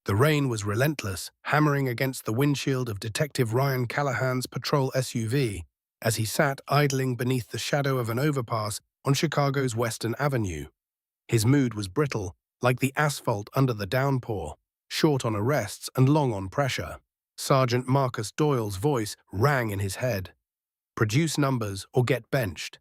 The rain was relentless, hammering against the windshield of Detective Ryan Callahan's patrol SUV as he sat idling beneath the shadow of an overpass on Chicago's Western Avenue. His mood was brittle, like the asphalt under the downpour, short on arrests and long on pressure. Sergeant Marcus Doyle's voice rang in his head. Produce numbers or get benched.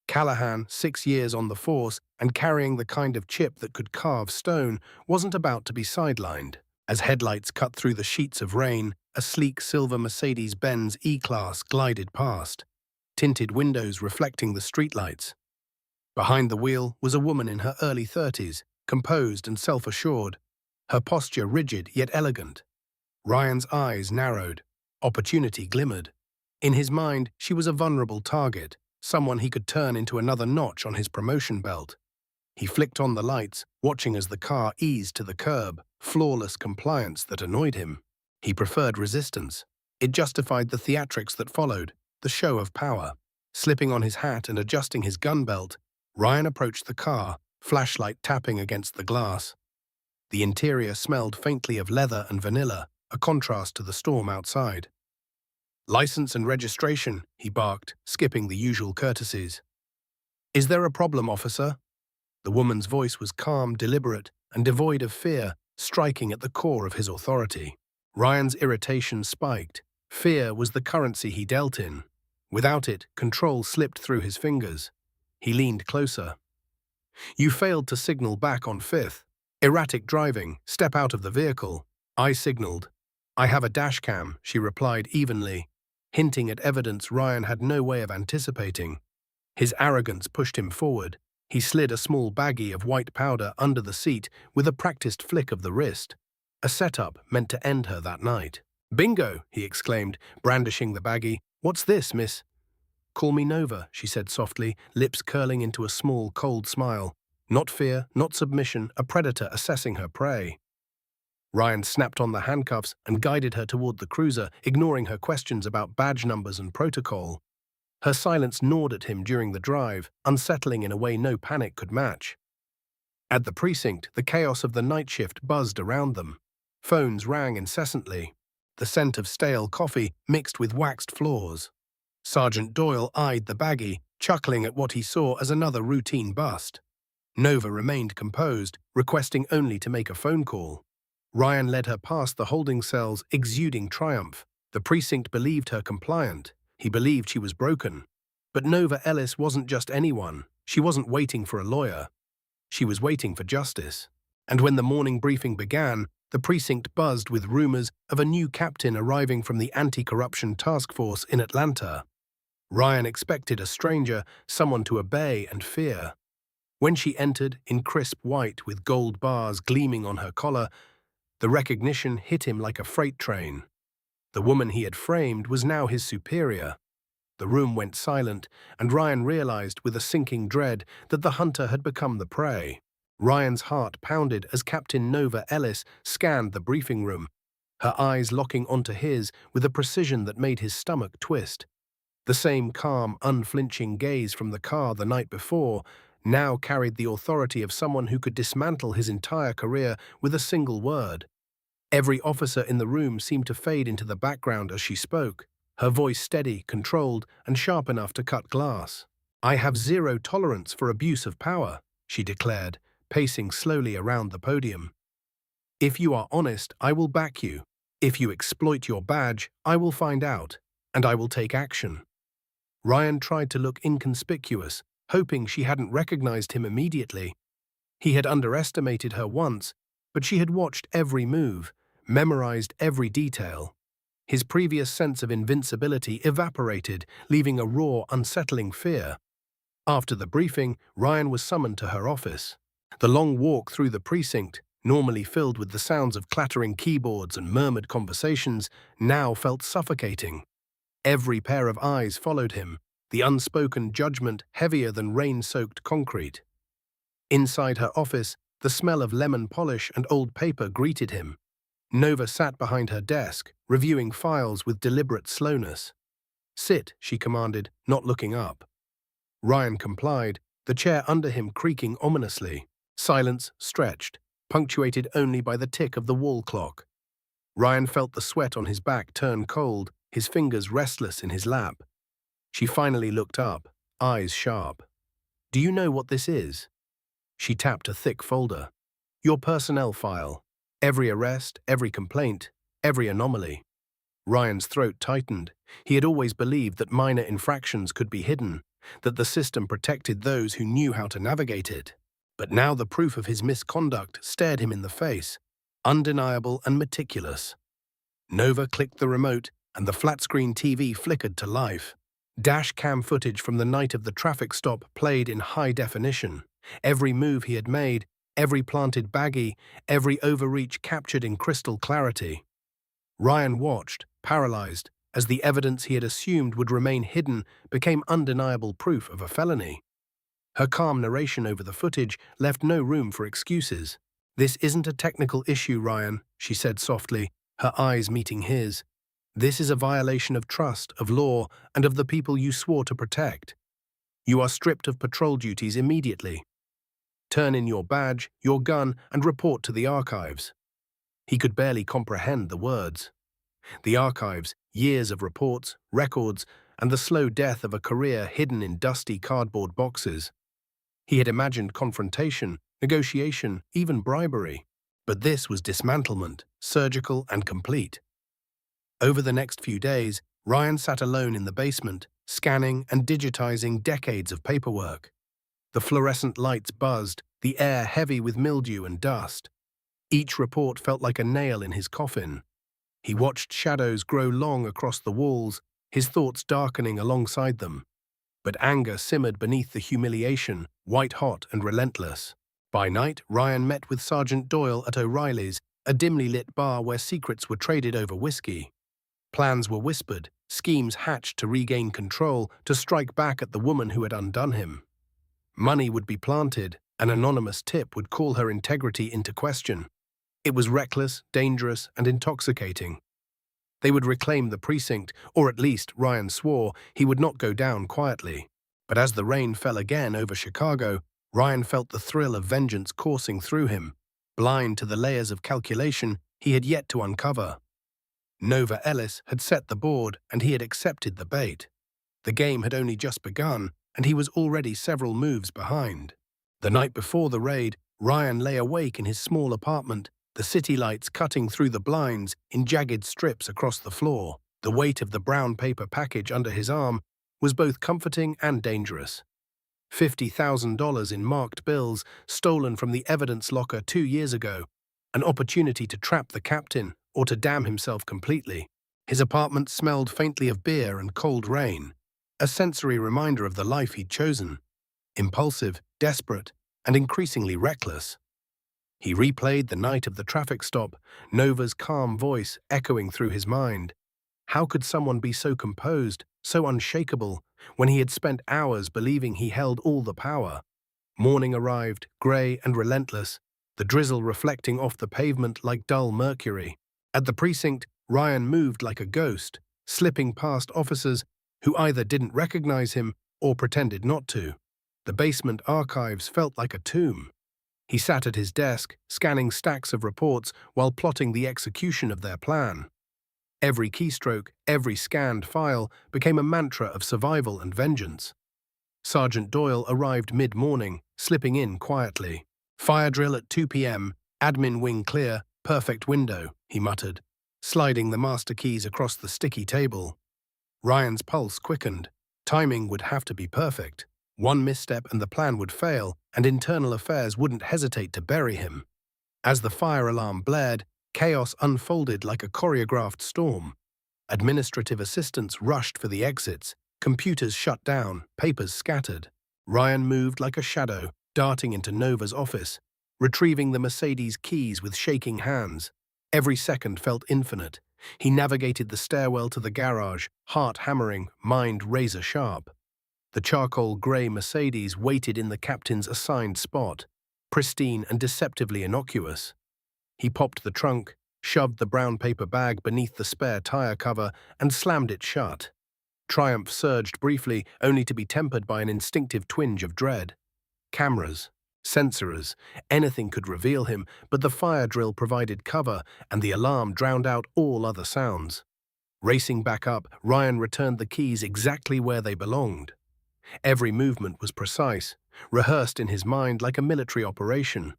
Callahan, 6 years on the force and carrying the kind of chip that could carve stone, wasn't about to be sidelined. As headlights cut through the sheets of rain, a sleek silver Mercedes-Benz E-Class glided past, tinted windows reflecting the streetlights. Behind the wheel was a woman in her early 30s, composed and self-assured, her posture rigid yet elegant. Ryan's eyes narrowed. Opportunity glimmered. In his mind, she was a vulnerable target, someone he could turn into another notch on his promotion belt. He flicked on the lights, watching as the car eased to the curb, flawless compliance that annoyed him. He preferred resistance. It justified the theatrics that followed, the show of power. Slipping on his hat and adjusting his gun belt, Ryan approached the car, flashlight tapping against the glass. The interior smelled faintly of leather and vanilla, a contrast to the storm outside. "License and registration," he barked, skipping the usual courtesies. "Is there a problem, officer?" The woman's voice was calm, deliberate, and devoid of fear, striking at the core of his authority. Ryan's irritation spiked. Fear was the currency he dealt in. Without it, control slipped through his fingers. He leaned closer. "You failed to signal back on 5th. Erratic driving. Step out of the vehicle." I signaled. "I have a dash cam," she replied evenly, hinting at evidence Ryan had no way of anticipating. His arrogance pushed him forward. He slid a small baggie of white powder under the seat with a practiced flick of the wrist. A setup meant to end her that night. "Bingo!" he exclaimed, brandishing the baggie. "What's this, miss?" "Call me Nova," she said softly, lips curling into a small, cold smile. Not fear, not submission, a predator assessing her prey. Ryan snapped on the handcuffs and guided her toward the cruiser, ignoring her questions about badge numbers and protocol. Her silence gnawed at him during the drive, unsettling in a way no panic could match. At the precinct, the chaos of the night shift buzzed around them. Phones rang incessantly, the scent of stale coffee mixed with waxed floors. Sergeant Doyle eyed the baggie, chuckling at what he saw as another routine bust. Nova remained composed, requesting only to make a phone call. Ryan led her past the holding cells, exuding triumph. The precinct believed her compliant. He believed she was broken. But Nova Ellis wasn't just anyone. She wasn't waiting for a lawyer. She was waiting for justice. And when the morning briefing began, the precinct buzzed with rumors of a new captain arriving from the anti-corruption task force in Atlanta. Ryan expected a stranger, someone to obey and fear. When she entered, in crisp white with gold bars gleaming on her collar, the recognition hit him like a freight train. The woman he had framed was now his superior. The room went silent, and Ryan realized with a sinking dread that the hunter had become the prey. Ryan's heart pounded as Captain Nova Ellis scanned the briefing room, her eyes locking onto his with a precision that made his stomach twist. The same calm, unflinching gaze from the car the night before now carried the authority of someone who could dismantle his entire career with a single word. Every officer in the room seemed to fade into the background as she spoke, her voice steady, controlled, and sharp enough to cut glass. "I have zero tolerance for abuse of power," she declared, pacing slowly around the podium. "If you are honest, I will back you. If you exploit your badge, I will find out, and I will take action." Ryan tried to look inconspicuous, hoping she hadn't recognized him immediately. He had underestimated her once, but she had watched every move, memorized every detail. His previous sense of invincibility evaporated, leaving a raw, unsettling fear. After the briefing, Ryan was summoned to her office. The long walk through the precinct, normally filled with the sounds of clattering keyboards and murmured conversations, now felt suffocating. Every pair of eyes followed him, the unspoken judgment heavier than rain-soaked concrete. Inside her office, the smell of lemon polish and old paper greeted him. Nova sat behind her desk, reviewing files with deliberate slowness. "Sit," she commanded, not looking up. Ryan complied, the chair under him creaking ominously. Silence stretched. punctuated only by the tick of the wall clock. Ryan felt the sweat on his back turn cold, his fingers restless in his lap. She finally looked up, eyes sharp. "Do you know what this is?" She tapped a thick folder. "Your personnel file. Every arrest, every complaint, every anomaly." Ryan's throat tightened. He had always believed that minor infractions could be hidden, that the system protected those who knew how to navigate it. But now the proof of his misconduct stared him in the face, undeniable and meticulous. Nova clicked the remote, and the flat-screen TV flickered to life. Dash cam footage from the night of the traffic stop played in high definition. Every move he had made, every planted baggie, every overreach captured in crystal clarity. Ryan watched, paralyzed, as the evidence he had assumed would remain hidden became undeniable proof of a felony. Her calm narration over the footage left no room for excuses. "This isn't a technical issue, Ryan," she said softly, her eyes meeting his. "This is a violation of trust, of law, and of the people you swore to protect. You are stripped of patrol duties immediately. Turn in your badge, your gun, and report to the archives." He could barely comprehend the words. The archives, years of reports, records, and the slow death of a career hidden in dusty cardboard boxes. He had imagined confrontation, negotiation, even bribery. But this was dismantlement, surgical and complete. Over the next few days, Ryan sat alone in the basement, scanning and digitizing decades of paperwork. The fluorescent lights buzzed, the air heavy with mildew and dust. Each report felt like a nail in his coffin. He watched shadows grow long across the walls, his thoughts darkening alongside them. But anger simmered beneath the humiliation, white-hot and relentless. By night, Ryan met with Sergeant Doyle at O'Reilly's, a dimly lit bar where secrets were traded over whiskey. Plans were whispered, schemes hatched to regain control, to strike back at the woman who had undone him. Money would be planted, an anonymous tip would call her integrity into question. It was reckless, dangerous, and intoxicating. They would reclaim the precinct, or at least, Ryan swore, he would not go down quietly. But as the rain fell again over Chicago, Ryan felt the thrill of vengeance coursing through him, blind to the layers of calculation he had yet to uncover. Nova Ellis had set the board, and he had accepted the bait. The game had only just begun, and he was already several moves behind. The night before the raid, Ryan lay awake in his small apartment, the city lights cutting through the blinds in jagged strips across the floor. The weight of the brown paper package under his arm was both comforting and dangerous. $50,000 in marked bills stolen from the evidence locker 2 years ago, an opportunity to trap the captain or to damn himself completely. His apartment smelled faintly of beer and cold rain, a sensory reminder of the life he'd chosen. Impulsive, desperate, and increasingly reckless. He replayed the night of the traffic stop, Nova's calm voice echoing through his mind. How could someone be so composed, so unshakable, when he had spent hours believing he held all the power? Morning arrived, grey and relentless, the drizzle reflecting off the pavement like dull mercury. At the precinct, Ryan moved like a ghost, slipping past officers who either didn't recognize him or pretended not to. The basement archives felt like a tomb. He sat at his desk, scanning stacks of reports while plotting the execution of their plan. Every keystroke, every scanned file became a mantra of survival and vengeance. Sergeant Doyle arrived mid-morning, slipping in quietly. "Fire drill at 2 p.m., admin wing clear, perfect window," he muttered, sliding the master keys across the sticky table. Ryan's pulse quickened. Timing would have to be perfect. One misstep and the plan would fail, and internal affairs wouldn't hesitate to bury him. As the fire alarm blared, chaos unfolded like a choreographed storm. Administrative assistants rushed for the exits, computers shut down, papers scattered. Ryan moved like a shadow, darting into Nova's office, retrieving the Mercedes keys with shaking hands. Every second felt infinite. He navigated the stairwell to the garage, heart hammering, mind razor-sharp. The charcoal-grey Mercedes waited in the captain's assigned spot, pristine and deceptively innocuous. He popped the trunk, shoved the brown paper bag beneath the spare tire cover, and slammed it shut. Triumph surged briefly, only to be tempered by an instinctive twinge of dread. Cameras. Sensors, anything could reveal him, but the fire drill provided cover and the alarm drowned out all other sounds. Racing back up, Ryan returned the keys exactly where they belonged. Every movement was precise, rehearsed in his mind like a military operation.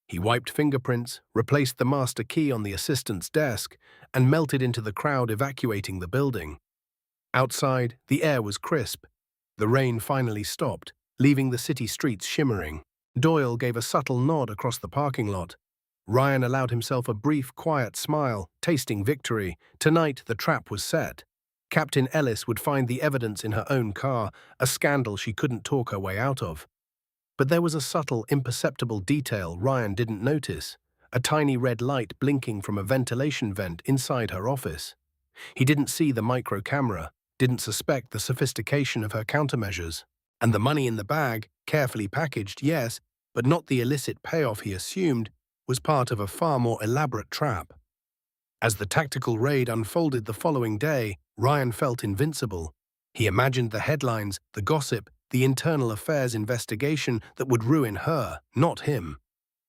He wiped fingerprints, replaced the master key on the assistant's desk, and melted into the crowd evacuating the building. Outside, the air was crisp. The rain finally stopped, leaving the city streets shimmering. Doyle gave a subtle nod across the parking lot. Ryan allowed himself a brief, quiet smile, tasting victory. Tonight, the trap was set. Captain Ellis would find the evidence in her own car, a scandal she couldn't talk her way out of. But there was a subtle, imperceptible detail Ryan didn't notice, a tiny red light blinking from a ventilation vent inside her office. He didn't see the microcamera, didn't suspect the sophistication of her countermeasures. And the money in the bag, carefully packaged, yes, but not the illicit payoff he assumed, was part of a far more elaborate trap. As the tactical raid unfolded the following day, Ryan felt invincible. He imagined the headlines, the gossip, the internal affairs investigation that would ruin her, not him.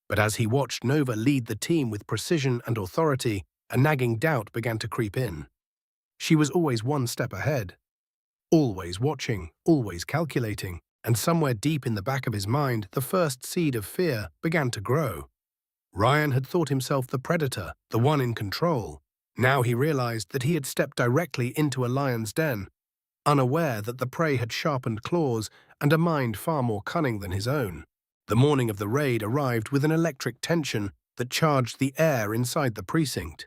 But as he watched Nova lead the team with precision and authority, a nagging doubt began to creep in. She was always one step ahead. Always watching, always calculating, and somewhere deep in the back of his mind, the first seed of fear began to grow. Ryan had thought himself the predator, the one in control. Now he realized that he had stepped directly into a lion's den, unaware that the prey had sharpened claws and a mind far more cunning than his own. The morning of the raid arrived with an electric tension that charged the air inside the precinct.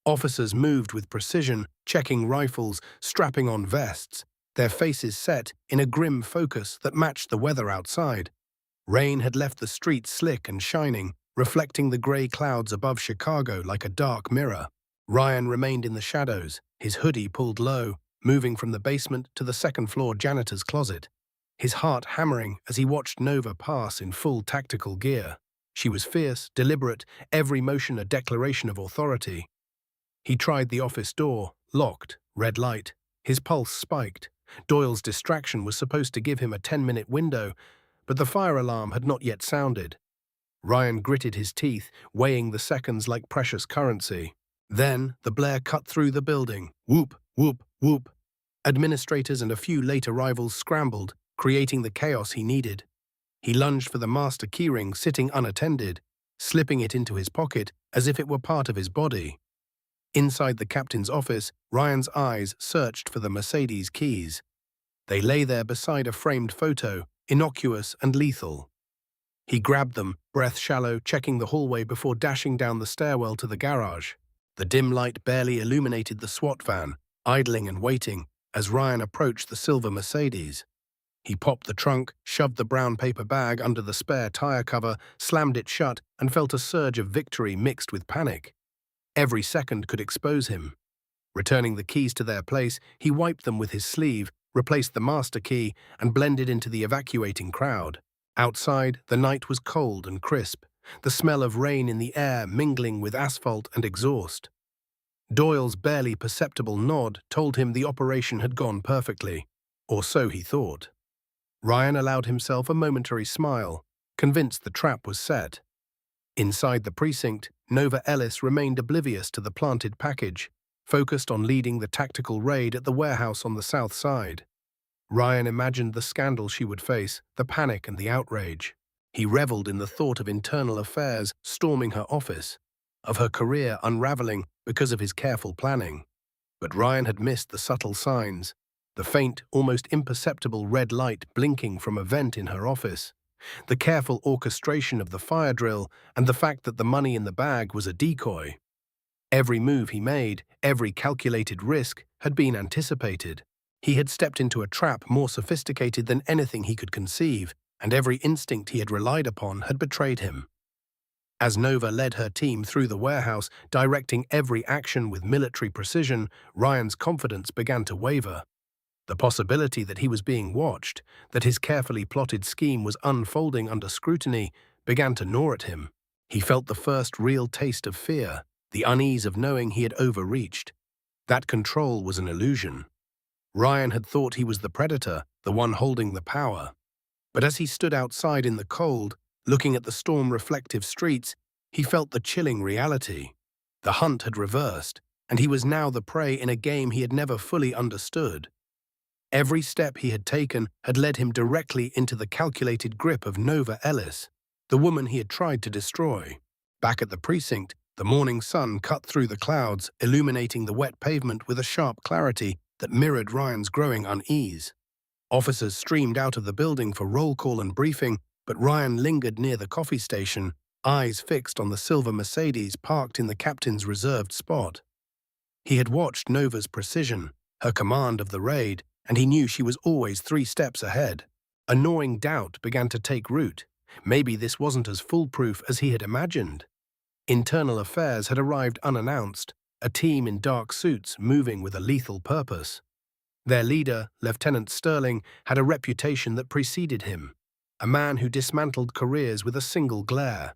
Officers moved with precision, checking rifles, strapping on vests, their faces set in a grim focus that matched the weather outside. Rain had left the streets slick and shining, reflecting the grey clouds above Chicago like a dark mirror. Ryan remained in the shadows, his hoodie pulled low, moving from the basement to the second-floor janitor's closet, his heart hammering as he watched Nova pass in full tactical gear. She was fierce, deliberate, every motion a declaration of authority. He tried the office door, locked, red light. His pulse spiked. Doyle's distraction was supposed to give him a 10-minute window, but the fire alarm had not yet sounded. Ryan gritted his teeth, weighing the seconds like precious currency. Then the blare cut through the building. Whoop, whoop, whoop. Administrators and a few late arrivals scrambled, creating the chaos he needed. He lunged for the master keyring sitting unattended, slipping it into his pocket as if it were part of his body. Inside the captain's office, Ryan's eyes searched for the Mercedes keys. They lay there beside a framed photo, innocuous and lethal. He grabbed them, breath shallow, checking the hallway before dashing down the stairwell to the garage. The dim light barely illuminated the SWAT van, idling and waiting, as Ryan approached the silver Mercedes. He popped the trunk, shoved the brown paper bag under the spare tire cover, slammed it shut, and felt a surge of victory mixed with panic. Every second could expose him. Returning the keys to their place, he wiped them with his sleeve, replaced the master key, and blended into the evacuating crowd. Outside, the night was cold and crisp, the smell of rain in the air mingling with asphalt and exhaust. Doyle's barely perceptible nod told him the operation had gone perfectly, or so he thought. Ryan allowed himself a momentary smile, convinced the trap was set. Inside the precinct, Nova Ellis remained oblivious to the planted package, focused on leading the tactical raid at the warehouse on the south side. Ryan imagined the scandal she would face, the panic and the outrage. He reveled in the thought of internal affairs storming her office, of her career unraveling because of his careful planning. But Ryan had missed the subtle signs, the faint, almost imperceptible red light blinking from a vent in her office, the careful orchestration of the fire drill, and the fact that the money in the bag was a decoy. Every move he made, every calculated risk, had been anticipated. He had stepped into a trap more sophisticated than anything he could conceive, and every instinct he had relied upon had betrayed him. As Nova led her team through the warehouse, directing every action with military precision, Ryan's confidence began to waver. The possibility that he was being watched, that his carefully plotted scheme was unfolding under scrutiny, began to gnaw at him. He felt the first real taste of fear, the unease of knowing he had overreached. That control was an illusion. Ryan had thought he was the predator, the one holding the power. But as he stood outside in the cold, Looking at the storm-reflective streets, he felt the chilling reality. The hunt had reversed, and he was now the prey in a game he had never fully understood. Every step he had taken had led him directly into the calculated grip of Nova Ellis, the woman he had tried to destroy. Back at the precinct, the morning sun cut through the clouds, illuminating the wet pavement with a sharp clarity that mirrored Ryan's growing unease. Officers streamed out of the building for roll call and briefing, but Ryan lingered near the coffee station, eyes fixed on the silver Mercedes parked in the captain's reserved spot. He had watched Nova's precision, her command of the raid, and he knew she was always 3 steps ahead. A gnawing doubt began to take root. Maybe this wasn't as foolproof as he had imagined. Internal affairs had arrived unannounced, a team in dark suits moving with a lethal purpose. Their leader, Lieutenant Sterling, had a reputation that preceded him, a man who dismantled careers with a single glare.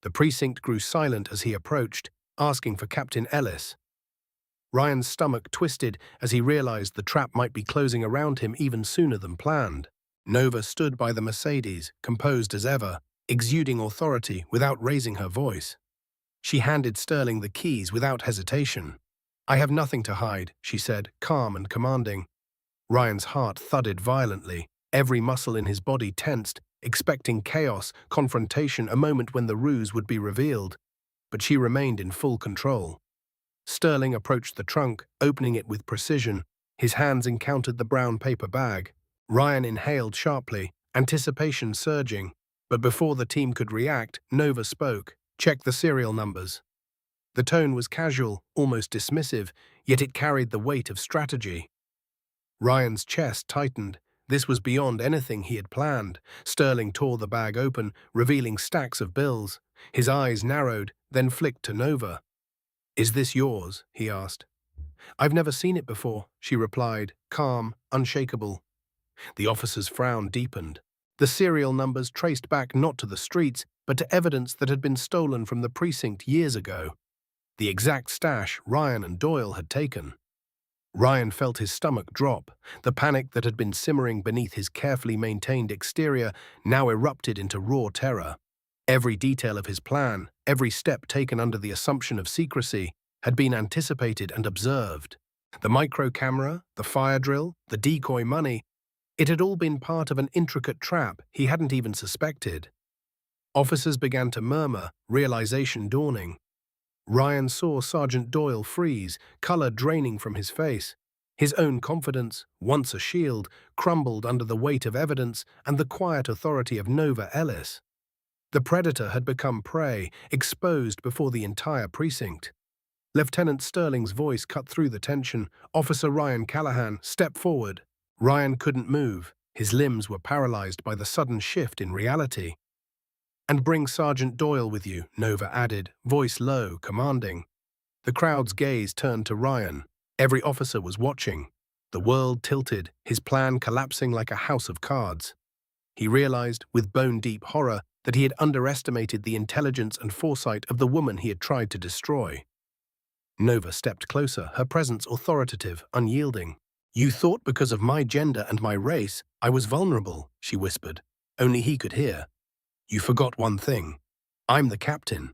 The precinct grew silent as he approached, asking for Captain Ellis. Ryan's stomach twisted as he realized the trap might be closing around him even sooner than planned. Nova stood by the Mercedes, composed as ever, exuding authority without raising her voice. She handed Sterling the keys without hesitation. "I have nothing to hide," she said, calm and commanding. Ryan's heart thudded violently, every muscle in his body tensed, expecting chaos, confrontation, a moment when the ruse would be revealed. But she remained in full control. Sterling approached the trunk, opening it with precision. His hands encountered the brown paper bag. Ryan inhaled sharply, anticipation surging. But before the team could react, Nova spoke. "Check the serial numbers." The tone was casual, almost dismissive, yet it carried the weight of strategy. Ryan's chest tightened. This was beyond anything he had planned. Sterling tore the bag open, revealing stacks of bills. His eyes narrowed, then flicked to Nova. "Is this yours?" he asked. "I've never seen it before," she replied, calm, unshakable. The officer's frown deepened. The serial numbers traced back not to the streets, but to evidence that had been stolen from the precinct years ago. The exact stash Ryan and Doyle had taken. Ryan felt his stomach drop. The panic that had been simmering beneath his carefully maintained exterior now erupted into raw terror. Every detail of his plan, every step taken under the assumption of secrecy, had been anticipated and observed. The microcamera, the fire drill, the decoy money, it had all been part of an intricate trap he hadn't even suspected. Officers began to murmur, realization dawning. Ryan saw Sergeant Doyle freeze, color draining from his face. His own confidence, once a shield, crumbled under the weight of evidence and the quiet authority of Nova Ellis. The predator had become prey, exposed before the entire precinct. Lieutenant Sterling's voice cut through the tension. "Officer Ryan Callahan, step forward." Ryan couldn't move. His limbs were paralyzed by the sudden shift in reality. "And bring Sergeant Doyle with you," Nova added, voice low, commanding. The crowd's gaze turned to Ryan. Every officer was watching. The world tilted, his plan collapsing like a house of cards. He realized, with bone-deep horror, that he had underestimated the intelligence and foresight of the woman he had tried to destroy. Nova stepped closer, her presence authoritative, unyielding. "You thought because of my gender and my race, I was vulnerable," she whispered. Only he could hear. "You forgot one thing. I'm the captain."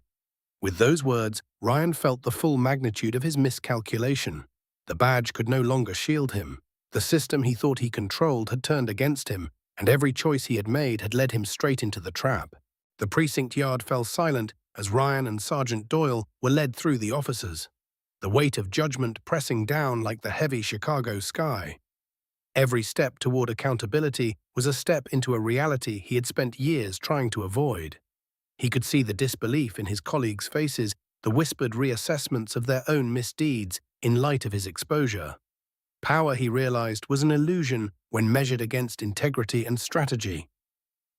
With those words, Ryan felt the full magnitude of his miscalculation. The badge could no longer shield him. The system he thought he controlled had turned against him, and every choice he had made had led him straight into the trap. The precinct yard fell silent as Ryan and Sergeant Doyle were led through the officers, the weight of judgment pressing down like the heavy Chicago sky. Every step toward accountability was a step into a reality he had spent years trying to avoid. He could see the disbelief in his colleagues' faces, the whispered reassessments of their own misdeeds in light of his exposure. Power, he realized, was an illusion when measured against integrity and strategy.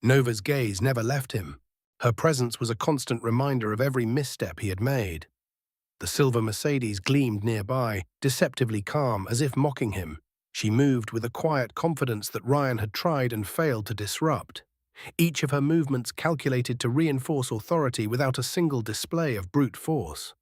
Nova's gaze never left him. Her presence was a constant reminder of every misstep he had made. The silver Mercedes gleamed nearby, deceptively calm, as if mocking him. She moved with a quiet confidence that Ryan had tried and failed to disrupt. Each of her movements calculated to reinforce authority without a single display of brute force.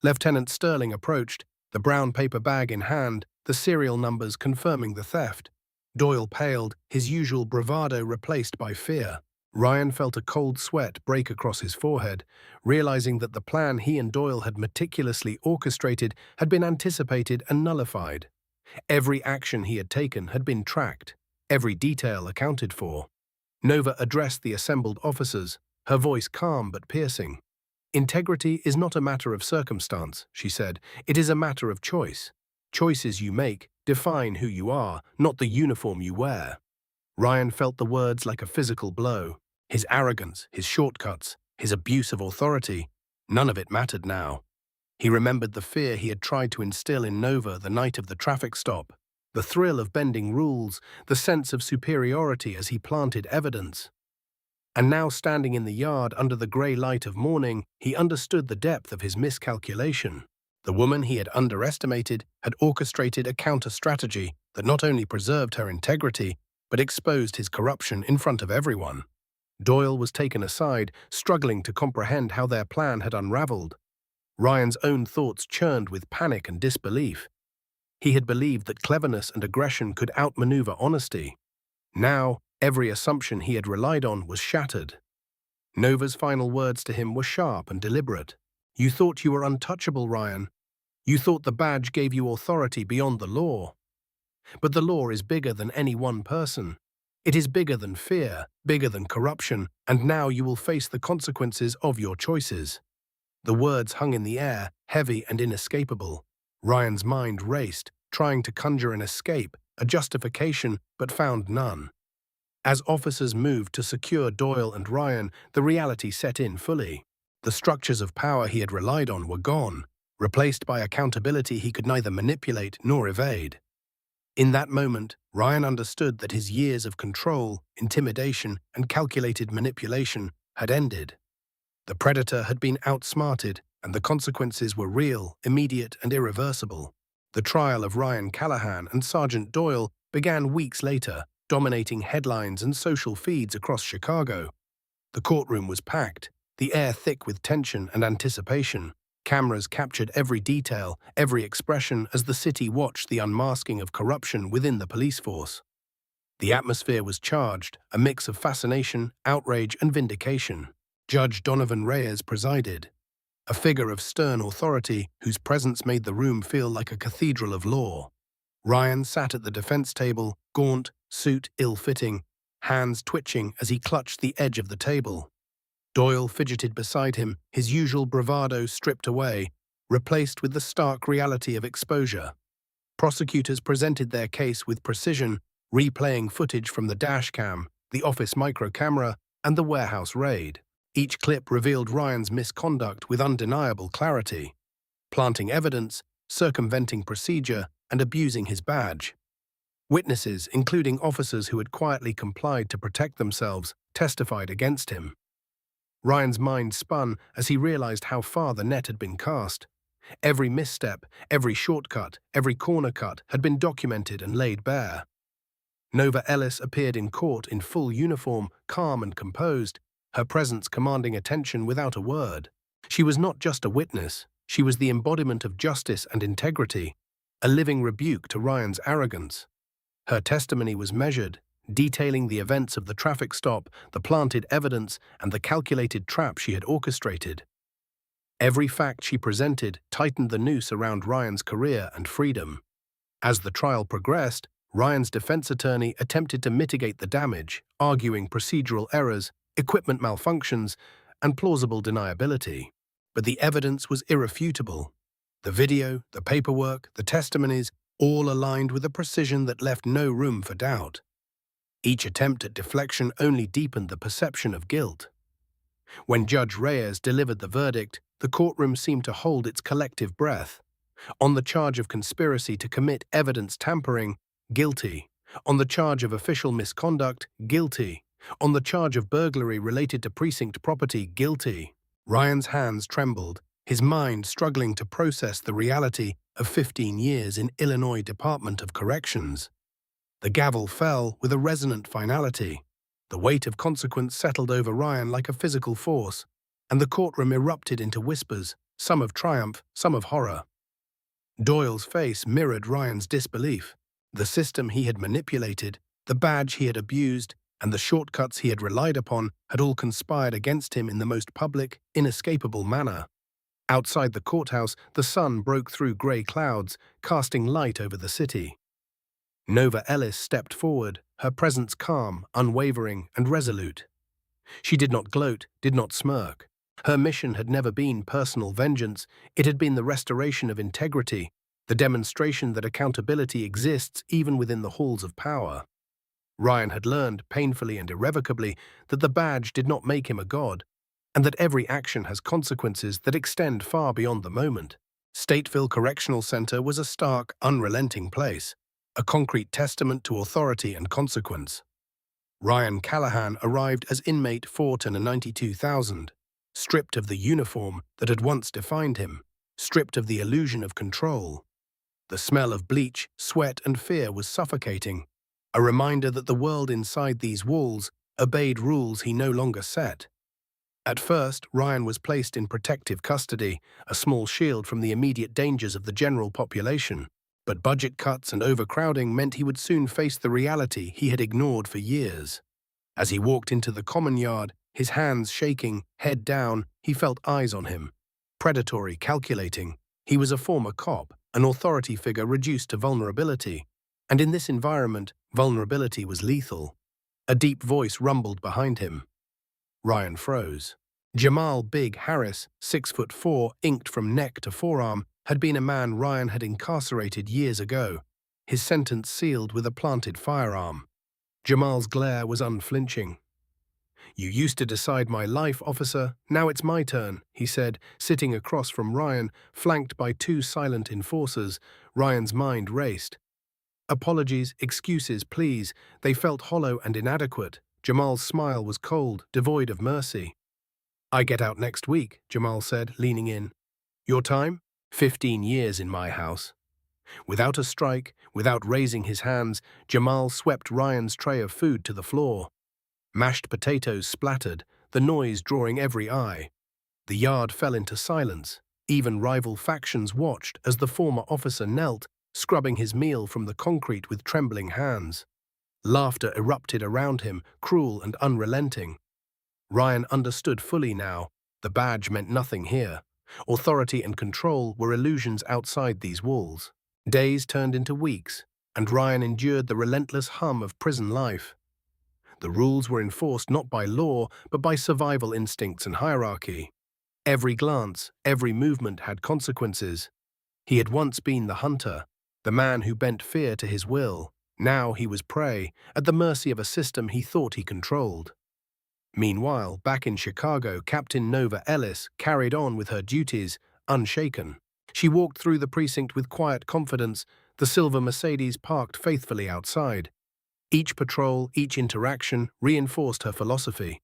Lieutenant Sterling approached, the brown paper bag in hand, the serial numbers confirming the theft. Doyle paled, his usual bravado replaced by fear. Ryan felt a cold sweat break across his forehead, realizing that the plan he and Doyle had meticulously orchestrated had been anticipated and nullified. Every action he had taken had been tracked, every detail accounted for. Nova addressed the assembled officers, her voice calm but piercing. "Integrity is not a matter of circumstance," she said. "It is a matter of choice. Choices you make define who you are, not the uniform you wear." Ryan felt the words like a physical blow. His arrogance, his shortcuts, his abuse of authority, none of it mattered now. He remembered the fear he had tried to instill in Nova the night of the traffic stop, the thrill of bending rules, the sense of superiority as he planted evidence. And now, standing in the yard under the grey light of morning, he understood the depth of his miscalculation. The woman he had underestimated had orchestrated a counter-strategy that not only preserved her integrity, but exposed his corruption in front of everyone. Doyle was taken aside, struggling to comprehend how their plan had unraveled. Ryan's own thoughts churned with panic and disbelief. He had believed that cleverness and aggression could outmaneuver honesty. Now, every assumption he had relied on was shattered. Nova's final words to him were sharp and deliberate. "You thought you were untouchable, Ryan. You thought the badge gave you authority beyond the law. But the law is bigger than any one person. It is bigger than fear, bigger than corruption, and now you will face the consequences of your choices." The words hung in the air, heavy and inescapable. Ryan's mind raced, trying to conjure an escape, a justification, but found none. As officers moved to secure Doyle and Ryan, the reality set in fully. The structures of power he had relied on were gone, replaced by accountability he could neither manipulate nor evade. In that moment, Ryan understood that his years of control, intimidation, and calculated manipulation had ended. The predator had been outsmarted, and the consequences were real, immediate, and irreversible. The trial of Ryan Callahan and Sergeant Doyle began weeks later, dominating headlines and social feeds across Chicago. The courtroom was packed, the air thick with tension and anticipation. Cameras captured every detail, every expression as the city watched the unmasking of corruption within the police force. The atmosphere was charged, a mix of fascination, outrage, and vindication. Judge Donovan Reyes presided, a figure of stern authority whose presence made the room feel like a cathedral of law. Ryan sat at the defense table, gaunt, suit ill-fitting, hands twitching as he clutched the edge of the table. Doyle fidgeted beside him, his usual bravado stripped away, replaced with the stark reality of exposure. Prosecutors presented their case with precision, replaying footage from the dash cam, the office microcamera, and the warehouse raid. Each clip revealed Ryan's misconduct with undeniable clarity, planting evidence, circumventing procedure, and abusing his badge. Witnesses, including officers who had quietly complied to protect themselves, testified against him. Ryan's mind spun as he realized how far the net had been cast. Every misstep, every shortcut, every corner cut had been documented and laid bare. Nova Ellis appeared in court in full uniform, calm and composed, her presence commanding attention without a word. She was not just a witness, she was the embodiment of justice and integrity, a living rebuke to Ryan's arrogance. Her testimony was measured, detailing the events of the traffic stop, the planted evidence, and the calculated trap she had orchestrated. Every fact she presented tightened the noose around Ryan's career and freedom. As the trial progressed, Ryan's defense attorney attempted to mitigate the damage, arguing procedural errors, equipment malfunctions, and plausible deniability. But the evidence was irrefutable. The video, the paperwork, the testimonies, all aligned with a precision that left no room for doubt. Each attempt at deflection only deepened the perception of guilt. When Judge Reyes delivered the verdict, the courtroom seemed to hold its collective breath. On the charge of conspiracy to commit evidence tampering, guilty. On the charge of official misconduct, guilty. On the charge of burglary related to precinct property, guilty. Ryan's hands trembled, his mind struggling to process the reality of 15 years in Illinois Department of Corrections. The gavel fell with a resonant finality. The weight of consequence settled over Ryan like a physical force, and the courtroom erupted into whispers, some of triumph, some of horror. Doyle's face mirrored Ryan's disbelief. The system he had manipulated, the badge he had abused, and the shortcuts he had relied upon had all conspired against him in the most public, inescapable manner. Outside the courthouse, the sun broke through grey clouds, casting light over the city. Nova Ellis stepped forward, her presence calm, unwavering, and resolute. She did not gloat, did not smirk. Her mission had never been personal vengeance, it had been the restoration of integrity, the demonstration that accountability exists even within the halls of power. Ryan had learned, painfully and irrevocably, that the badge did not make him a god, and that every action has consequences that extend far beyond the moment. Stateville Correctional Center was a stark, unrelenting place, a concrete testament to authority and consequence. Ryan Callahan arrived as inmate 492,000, stripped of the uniform that had once defined him, stripped of the illusion of control. The smell of bleach, sweat, and fear was suffocating, a reminder that the world inside these walls obeyed rules he no longer set. At first, Ryan was placed in protective custody, a small shield from the immediate dangers of the general population. But budget cuts and overcrowding meant he would soon face the reality he had ignored for years. As he walked into the common yard, his hands shaking, head down, he felt eyes on him. Predatory, calculating. He was a former cop, an authority figure reduced to vulnerability. And in this environment, vulnerability was lethal. A deep voice rumbled behind him. Ryan froze. Jamal Big Harris, 6'4", inked from neck to forearm, had been a man Ryan had incarcerated years ago, his sentence sealed with a planted firearm. Jamal's glare was unflinching. "You used to decide my life, officer. Now it's my turn," he said, sitting across from Ryan, flanked by two silent enforcers. Ryan's mind raced. Apologies, excuses, pleas. They felt hollow and inadequate. Jamal's smile was cold, devoid of mercy. "I get out next week," Jamal said, leaning in. "Your time? 15 years in my house." Without a strike, without raising his hands, Jamal swept Ryan's tray of food to the floor. Mashed potatoes splattered, the noise drawing every eye. The yard fell into silence. Even rival factions watched as the former officer knelt, scrubbing his meal from the concrete with trembling hands. Laughter erupted around him, cruel and unrelenting. Ryan understood fully now. The badge meant nothing here. Authority and control were illusions outside these walls. Days turned into weeks, and Ryan endured the relentless hum of prison life. The rules were enforced not by law, but by survival instincts and hierarchy. Every glance, every movement had consequences. He had once been the hunter, the man who bent fear to his will. Now he was prey, at the mercy of a system he thought he controlled. Meanwhile, back in Chicago, Captain Nova Ellis carried on with her duties, unshaken. She walked through the precinct with quiet confidence, the silver Mercedes parked faithfully outside. Each patrol, each interaction reinforced her philosophy.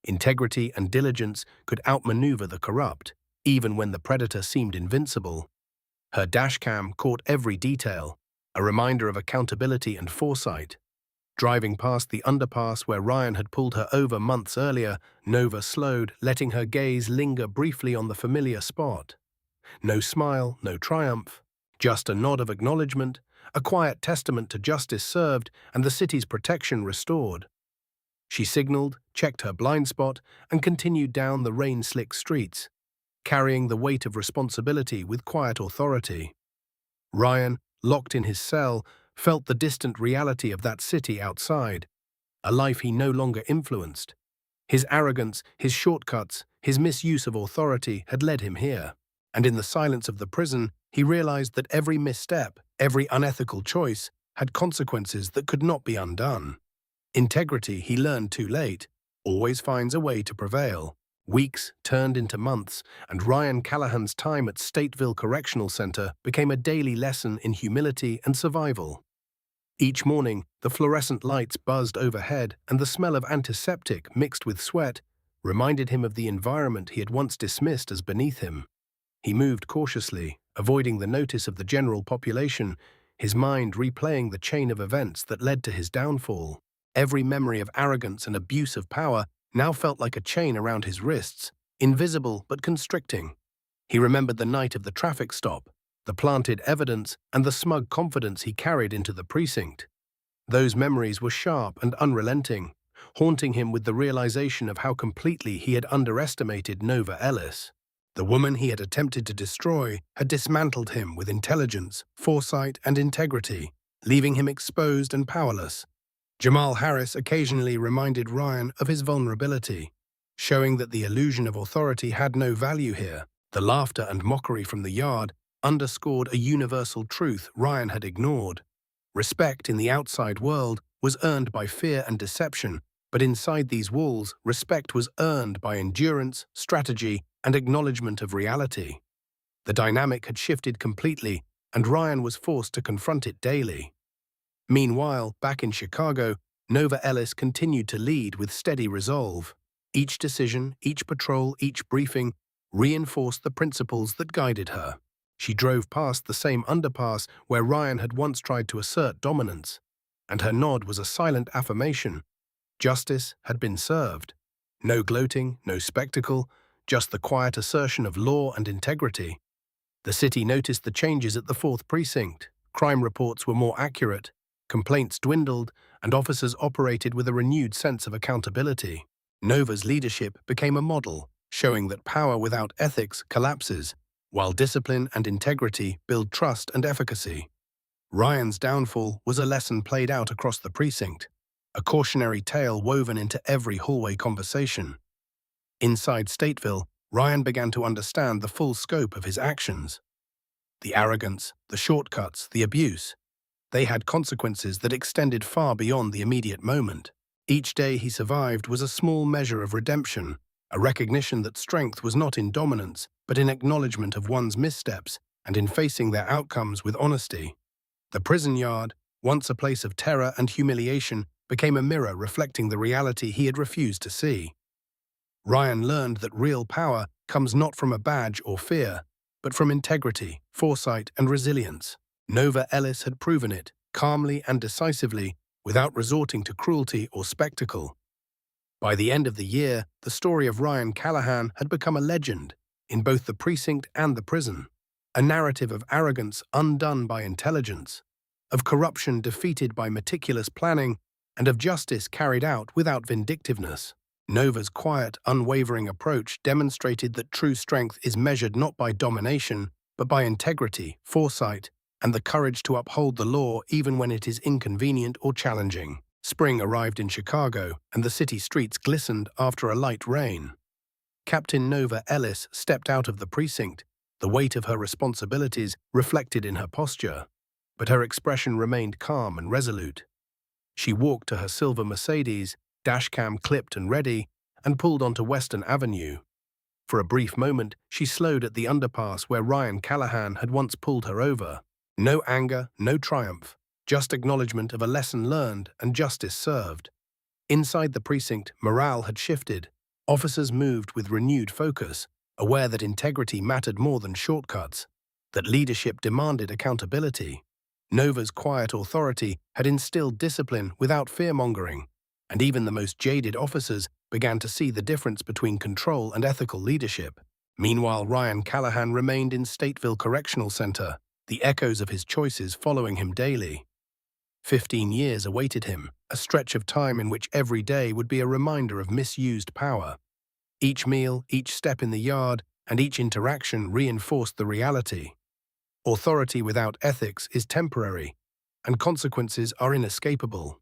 Integrity and diligence could outmaneuver the corrupt, even when the predator seemed invincible. Her dashcam caught every detail, a reminder of accountability and foresight. Driving past the underpass where Ryan had pulled her over months earlier, Nova slowed, letting her gaze linger briefly on the familiar spot. No smile, no triumph, just a nod of acknowledgement, a quiet testament to justice served and the city's protection restored. She signaled, checked her blind spot, and continued down the rain-slick streets, carrying the weight of responsibility with quiet authority. Ryan, locked in his cell, felt the distant reality of that city outside, a life he no longer influenced. His arrogance, his shortcuts, his misuse of authority had led him here. And in the silence of the prison, he realized that every misstep, every unethical choice, had consequences that could not be undone. Integrity, he learned too late, always finds a way to prevail. Weeks turned into months, and Ryan Callahan's time at Stateville Correctional Center became a daily lesson in humility and survival. Each morning, the fluorescent lights buzzed overhead, and the smell of antiseptic mixed with sweat reminded him of the environment he had once dismissed as beneath him. He moved cautiously, avoiding the notice of the general population, his mind replaying the chain of events that led to his downfall. Every memory of arrogance and abuse of power now felt like a chain around his wrists, invisible but constricting. He remembered the night of the traffic stop, the planted evidence, and the smug confidence he carried into the precinct. Those memories were sharp and unrelenting, haunting him with the realization of how completely he had underestimated Nova Ellis. The woman he had attempted to destroy had dismantled him with intelligence, foresight, and integrity, leaving him exposed and powerless. Jamal Harris occasionally reminded Ryan of his vulnerability, showing that the illusion of authority had no value here. The laughter and mockery from the yard underscored a universal truth Ryan had ignored. Respect in the outside world was earned by fear and deception, but inside these walls, respect was earned by endurance, strategy, and acknowledgement of reality. The dynamic had shifted completely, and Ryan was forced to confront it daily. Meanwhile, back in Chicago, Nova Ellis continued to lead with steady resolve. Each decision, each patrol, each briefing reinforced the principles that guided her. She drove past the same underpass where Ryan had once tried to assert dominance, and her nod was a silent affirmation. Justice had been served. No gloating, no spectacle, just the quiet assertion of law and integrity. The city noticed the changes at the 4th Precinct. Crime reports were more accurate, complaints dwindled, and officers operated with a renewed sense of accountability. Nova's leadership became a model, showing that power without ethics collapses, while discipline and integrity build trust and efficacy. Ryan's downfall was a lesson played out across the precinct, a cautionary tale woven into every hallway conversation. Inside Stateville, Ryan began to understand the full scope of his actions. The arrogance, the shortcuts, the abuse. They had consequences that extended far beyond the immediate moment. Each day he survived was a small measure of redemption, a recognition that strength was not in dominance, but in acknowledgement of one's missteps and in facing their outcomes with honesty. The prison yard, once a place of terror and humiliation, became a mirror reflecting the reality he had refused to see. Ryan learned that real power comes not from a badge or fear, but from integrity, foresight, and resilience. Nova Ellis had proven it, calmly and decisively, without resorting to cruelty or spectacle. By the end of the year, the story of Ryan Callahan had become a legend, in both the precinct and the prison. A narrative of arrogance undone by intelligence, of corruption defeated by meticulous planning, and of justice carried out without vindictiveness. Nova's quiet, unwavering approach demonstrated that true strength is measured not by domination, but by integrity, foresight, and the courage to uphold the law even when it is inconvenient or challenging. Spring arrived in Chicago, and the city streets glistened after a light rain. Captain Nova Ellis stepped out of the precinct, the weight of her responsibilities reflected in her posture, but her expression remained calm and resolute. She walked to her silver Mercedes, dashcam clipped and ready, and pulled onto Western Avenue. For a brief moment, she slowed at the underpass where Ryan Callahan had once pulled her over. No anger, no triumph, just acknowledgement of a lesson learned and justice served. Inside the precinct, morale had shifted. Officers moved with renewed focus, aware that integrity mattered more than shortcuts, that leadership demanded accountability. Nova's quiet authority had instilled discipline without fear-mongering, and even the most jaded officers began to see the difference between control and ethical leadership. Meanwhile, Ryan Callahan remained in Stateville Correctional Center, the echoes of his choices following him daily. 15 years awaited him, a stretch of time in which every day would be a reminder of misused power. Each meal, each step in the yard, and each interaction reinforced the reality. Authority without ethics is temporary, and consequences are inescapable.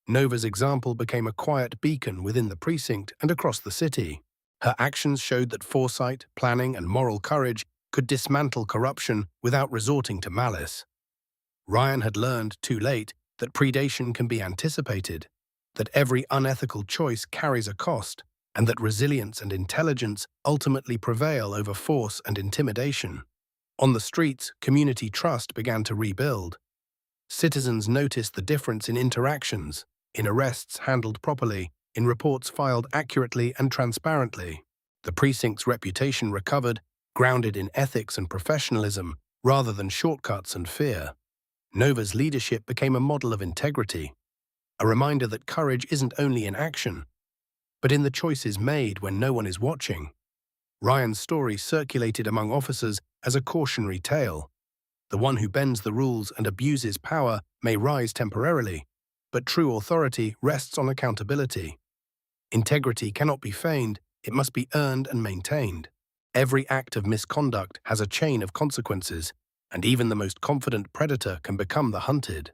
Nova's example became a quiet beacon within the precinct and across the city. Her actions showed that foresight, planning, and moral courage could dismantle corruption without resorting to malice. Ryan had learned, too late, that predation can be anticipated, that every unethical choice carries a cost, and that resilience and intelligence ultimately prevail over force and intimidation. On the streets, community trust began to rebuild. Citizens noticed the difference in interactions, in arrests handled properly, in reports filed accurately and transparently. The precinct's reputation recovered, grounded in ethics and professionalism, rather than shortcuts and fear. Nova's leadership became a model of integrity, a reminder that courage isn't only in action, but in the choices made when no one is watching. Ryan's story circulated among officers as a cautionary tale. The one who bends the rules and abuses power may rise temporarily, but true authority rests on accountability. Integrity cannot be feigned, it must be earned and maintained. Every act of misconduct has a chain of consequences, and even the most confident predator can become the hunted.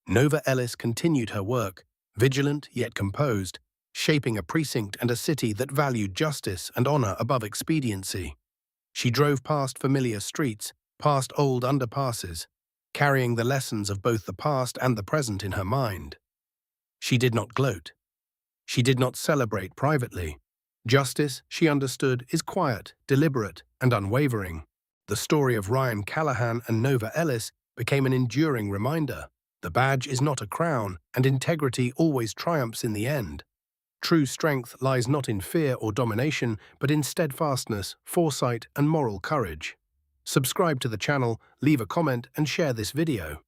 Nova Ellis continued her work, vigilant yet composed, shaping a precinct and a city that valued justice and honor above expediency. She drove past familiar streets, past old underpasses, carrying the lessons of both the past and the present in her mind. She did not gloat. She did not celebrate privately. Justice, she understood, is quiet, deliberate, and unwavering. The story of Ryan Callahan and Nova Ellis became an enduring reminder. The badge is not a crown, and integrity always triumphs in the end. True strength lies not in fear or domination, but in steadfastness, foresight, and moral courage. Subscribe to the channel, leave a comment, and share this video.